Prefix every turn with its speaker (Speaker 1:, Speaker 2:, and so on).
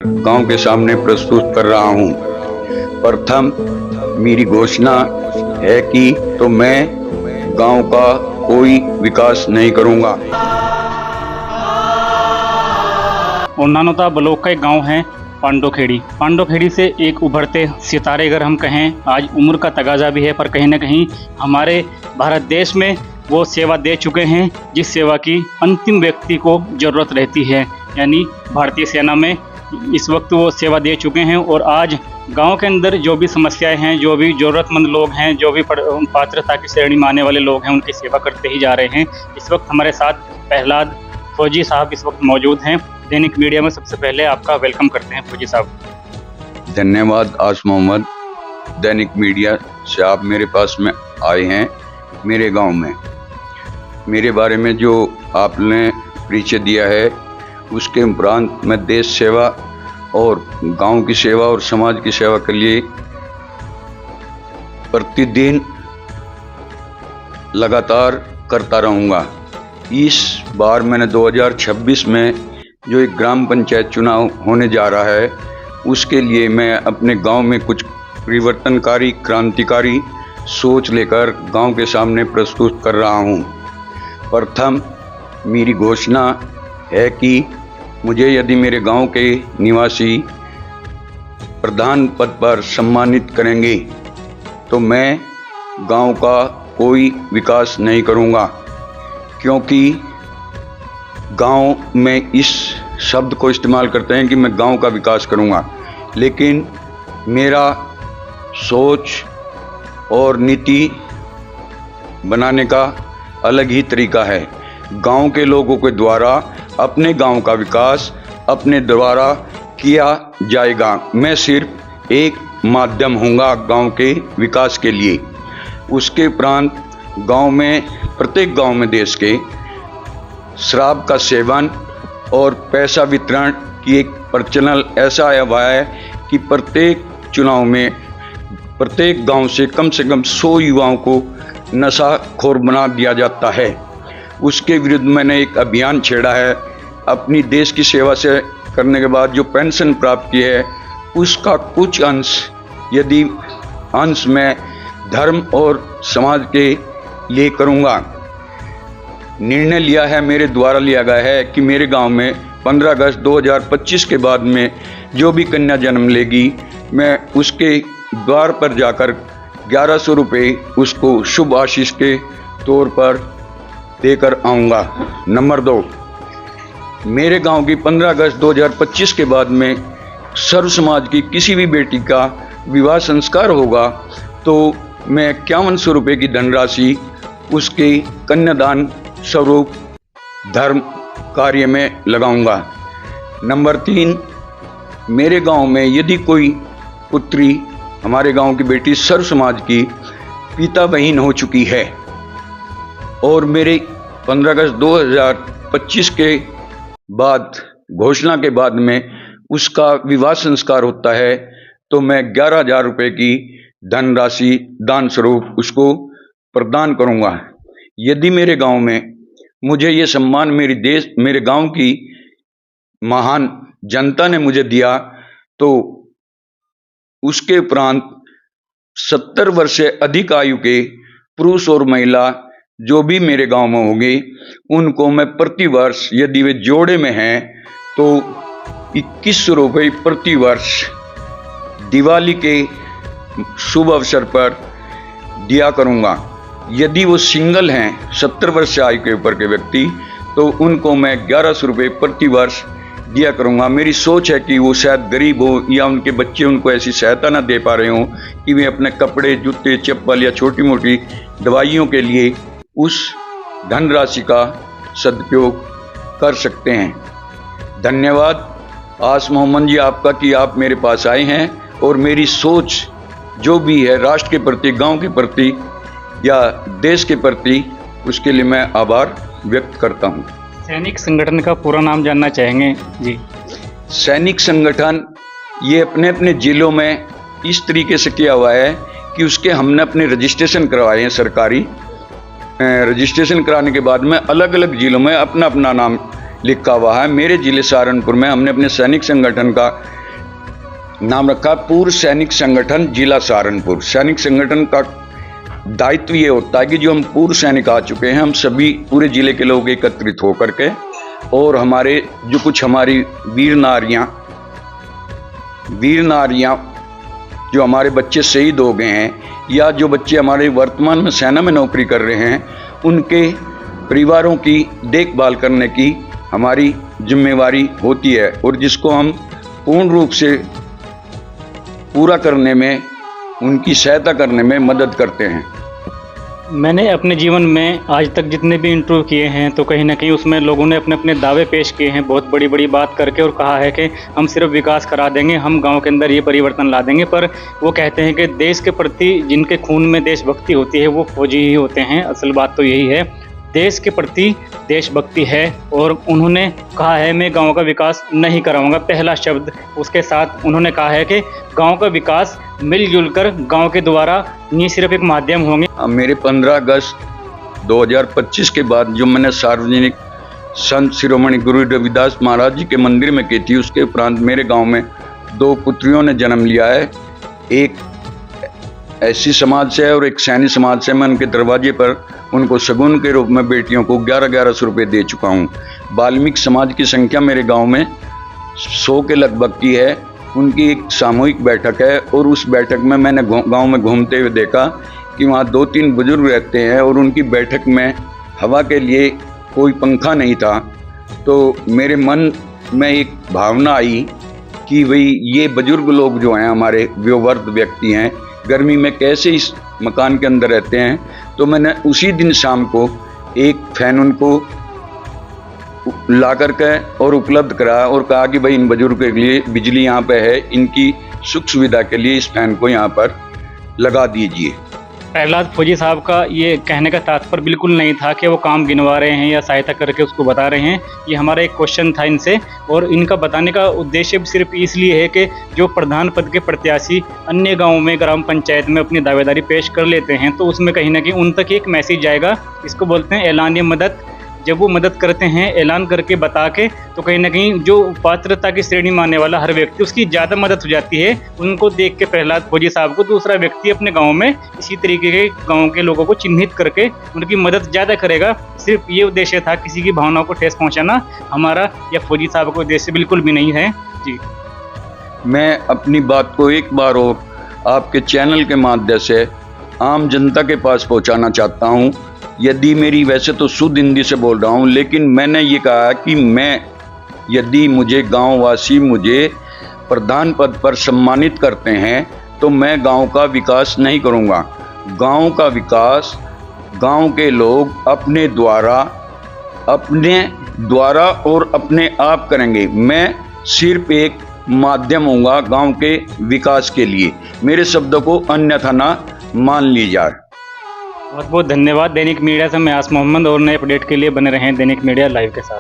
Speaker 1: गांव के सामने प्रस्तुत कर रहा हूं। प्रथम मेरी घोषणा है कि तो मैं गांव का कोई विकास नहीं करूंगा।
Speaker 2: नानोता ब्लॉक का एक गांव है पांडोखेड़ी। पांडोखेड़ी से एक उभरते सितारे अगर हम कहें, आज उम्र का तगाजा भी है, पर कहीं ना कहीं हमारे भारत देश में वो सेवा दे चुके हैं जिस सेवा की अंतिम व्यक्ति को ज़रूरत रहती है, यानी भारतीय सेना में इस वक्त वो सेवा दे चुके हैं। और आज गांव के अंदर जो भी समस्याएं हैं, जो भी ज़रूरतमंद लोग हैं, जो भी पात्रता की श्रेणी में आने वाले लोग हैं, उनकी सेवा करते ही जा रहे हैं। इस वक्त हमारे साथ प्रहलाद फौजी साहब इस वक्त मौजूद हैं। दैनिक मीडिया में सबसे पहले आपका वेलकम करते हैं फौजी साहब।
Speaker 1: धन्यवाद आस मोहम्मद। दैनिक मीडिया से आप मेरे पास में आए हैं। मेरे गांव में मेरे बारे में जो आपने परिचय दिया है, उसके उपरांत मैं देश सेवा और गांव की सेवा और समाज की सेवा के लिए प्रतिदिन लगातार करता रहूँगा। इस बार मैंने 2026 में जो एक ग्राम पंचायत चुनाव होने जा रहा है, उसके लिए मैं अपने गांव में कुछ परिवर्तनकारी, क्रांतिकारी सोच लेकर गांव के सामने प्रस्तुत कर रहा हूं। प्रथम मेरी घोषणा है कि मुझे यदि मेरे गांव के निवासी प्रधान पद पर सम्मानित करेंगे तो मैं गांव का कोई विकास नहीं करूंगा, क्योंकि गांव में इस शब्द को इस्तेमाल करते हैं कि मैं गांव का विकास करूंगा, लेकिन मेरा सोच और नीति बनाने का अलग ही तरीका है। गांव के लोगों के द्वारा अपने गांव का विकास अपने द्वारा किया जाएगा। मैं सिर्फ एक माध्यम हूँगा गांव के विकास के लिए। उसके उपरांत गांव में, प्रत्येक गांव में देश के शराब का सेवन और पैसा वितरण की एक प्रचलन ऐसा आया हुआ है कि प्रत्येक चुनाव में प्रत्येक गांव से कम 100 युवाओं को नशाखोर बना दिया जाता है। उसके विरुद्ध मैंने एक अभियान छेड़ा है। अपनी देश की सेवा से करने के बाद जो पेंशन प्राप्त की है, उसका कुछ अंश, यदि अंश मैं धर्म और समाज के लिए करूँगा। निर्णय लिया है, मेरे द्वारा लिया गया है कि मेरे गांव में 15 अगस्त 2025 के बाद में जो भी कन्या जन्म लेगी, मैं उसके द्वार पर जाकर 1100 रुपये उसको शुभ आशीष के तौर पर देकर आऊँगा। नंबर 2, मेरे गांव की 15 अगस्त 2025 के बाद में सर्व समाज की किसी भी बेटी का विवाह संस्कार होगा तो मैं 5100 रुपये की धनराशि उसके कन्यादान स्वरूप धर्म कार्य में लगाऊंगा। नंबर 3, मेरे गांव में यदि कोई पुत्री, हमारे गांव की बेटी सर्व समाज की पिता बहन हो चुकी है और मेरे 15 अगस्त 2025 के बाद, घोषणा के बाद में उसका विवाह संस्कार होता है, तो मैं 11,000 रुपये की धनराशि दान स्वरूप उसको प्रदान करूंगा। यदि मेरे गांव में मुझे ये सम्मान मेरे गांव की महान जनता ने मुझे दिया, तो उसके उपरांत 70 वर्ष से अधिक आयु के पुरुष और महिला जो भी मेरे गांव में होंगे, उनको मैं प्रति वर्ष, यदि वे जोड़े में हैं तो 2100 रुपये प्रति वर्ष दिवाली के शुभ अवसर पर दिया करूंगा। यदि वो सिंगल हैं, 70 वर्ष से आयु के ऊपर के व्यक्ति, तो उनको मैं 1100 रुपये प्रति वर्ष दिया करूँगा। मेरी सोच है कि वो शायद गरीब हो या उनके बच्चे उनको ऐसी सहायता ना दे पा रहे हों कि वे अपने कपड़े, जूते, चप्पल या छोटी मोटी दवाइयों के लिए उस धनराशि का सदुपयोग कर सकते हैं। धन्यवाद आस मोहम्मद जी आपका कि आप मेरे पास आए हैं और मेरी सोच जो भी है राष्ट्र के प्रति, गांव के प्रति या देश के प्रति, उसके लिए मैं आभार व्यक्त करता हूं।
Speaker 2: सैनिक संगठन का पूरा नाम जानना चाहेंगे जी।
Speaker 1: सैनिक संगठन ये अपने अपने जिलों में इस तरीके से किया हुआ है कि उसके हमने अपने रजिस्ट्रेशन करवाए हैं। सरकारी रजिस्ट्रेशन कराने के बाद में अलग अलग जिलों में अपना अपना नाम लिखा हुआ है। मेरे जिले सहारनपुर में हमने अपने सैनिक संगठन का नाम रखा पूर्व सैनिक संगठन जिला सहारनपुर। सैनिक संगठन का दायित्व ये होता है कि जो हम पूर्व सैनिक आ चुके हैं, हम सभी पूरे जिले के लोग एकत्रित होकर के, और हमारे जो कुछ हमारी वीर नारियां जो हमारे बच्चे शहीद हो गए हैं, या जो बच्चे हमारे वर्तमान में सेना में नौकरी कर रहे हैं, उनके परिवारों की देखभाल करने की हमारी जिम्मेवारी होती है, और जिसको हम पूर्ण रूप से पूरा करने में, उनकी सहायता करने में मदद करते हैं।
Speaker 2: मैंने अपने जीवन में आज तक जितने भी इंटरव्यू किए हैं, तो कहीं ना कहीं उसमें लोगों ने अपने अपने दावे पेश किए हैं, बहुत बड़ी बड़ी बात करके, और कहा है कि हम सिर्फ विकास करा देंगे, हम गांव के अंदर ये परिवर्तन ला देंगे। पर वो कहते हैं कि देश के प्रति जिनके खून में देशभक्ति होती है वो फौजी ही होते हैं। असल बात तो यही है, देश के प्रति देशभक्ति है, और उन्होंने कहा है मैं गांव का विकास नहीं कराऊंगा, पहला शब्द। उसके साथ उन्होंने कहा है कि गांव का विकास मिलजुल कर गांव के द्वारा ये सिर्फ एक माध्यम होंगे।
Speaker 1: मेरे 15 अगस्त 2025 के बाद जो मैंने सार्वजनिक संत शिरोमणि गुरु रविदास महाराज जी के मंदिर में की थी, उसके उपरांत मेरे गांव में 2 पुत्रियों ने जन्म लिया है। एक ऐसी समाज से है और एक सैनी समाज से। मैं उनके दरवाजे पर उनको शगुन के रूप में बेटियों को 1100 रुपये दे चुका हूँ। वाल्मीकि समाज की संख्या मेरे गांव में 100 के लगभग की है। उनकी एक सामूहिक बैठक है, और उस बैठक में मैंने गांव में घूमते हुए देखा कि वहाँ 2-3 बुजुर्ग रहते हैं, और उनकी बैठक में हवा के लिए कोई पंखा नहीं था। तो मेरे मन में एक भावना आई कि भाई ये बुजुर्ग लोग जो हैं, हमारे वयोवृद्ध व्यक्ति हैं, गर्मी में कैसे इस मकान के अंदर रहते हैं। तो मैंने उसी दिन शाम को एक फैन उनको ला करके और उपलब्ध करा, और कहा कि भाई इन बुजुर्गों के लिए बिजली यहाँ पे है, इनकी सुख सुविधा के लिए इस फैन को यहाँ पर लगा दीजिए।
Speaker 2: प्रहलाद फौजी साहब का ये कहने का तात्पर्य बिल्कुल नहीं था कि वो काम गिनवा रहे हैं या सहायता करके उसको बता रहे हैं। ये हमारा एक क्वेश्चन था इनसे, और इनका बताने का उद्देश्य भी सिर्फ इसलिए है कि जो प्रधान पद के प्रत्याशी अन्य गांवों में ग्राम पंचायत में अपनी दावेदारी पेश कर लेते हैं, तो उसमें कहीं ना कहीं उन तक एक मैसेज जाएगा। इसको बोलते हैं ऐलानिया मदद। जब वो मदद करते हैं ऐलान करके बता के, तो कहीं ना कहीं जो पात्रता की श्रेणी मानने वाला हर व्यक्ति, उसकी ज़्यादा मदद हो जाती है। उनको देख के प्रहलाद फौजी साहब को दूसरा व्यक्ति अपने गांव में इसी तरीके के गांव के लोगों को चिन्हित करके उनकी मदद ज़्यादा करेगा। सिर्फ ये उद्देश्य था, किसी की भावनाओं को ठेस पहुँचाना हमारा या फौजी साहब का उद्देश्य बिल्कुल भी नहीं है। जी,
Speaker 1: मैं अपनी बात को एक बार और आपके चैनल के माध्यम से आम जनता के पास पहुँचाना चाहता हूँ। यदि मेरी, वैसे तो शुद्ध हिंदी से बोल रहा हूँ, लेकिन मैंने ये कहा कि यदि मुझे गांववासी मुझे प्रधान पद पर सम्मानित करते हैं, तो मैं गांव का विकास नहीं करूँगा। गांव का विकास गांव के लोग अपने द्वारा और अपने आप करेंगे। मैं सिर्फ एक माध्यम होऊंगा गांव के विकास के लिए। मेरे शब्दों को अन्यथा ना मान ली जाए।
Speaker 2: बहुत बहुत धन्यवाद। दैनिक मीडिया से मैं आस मोहम्मद, और नए अपडेट के लिए बने रहें दैनिक मीडिया लाइव के साथ।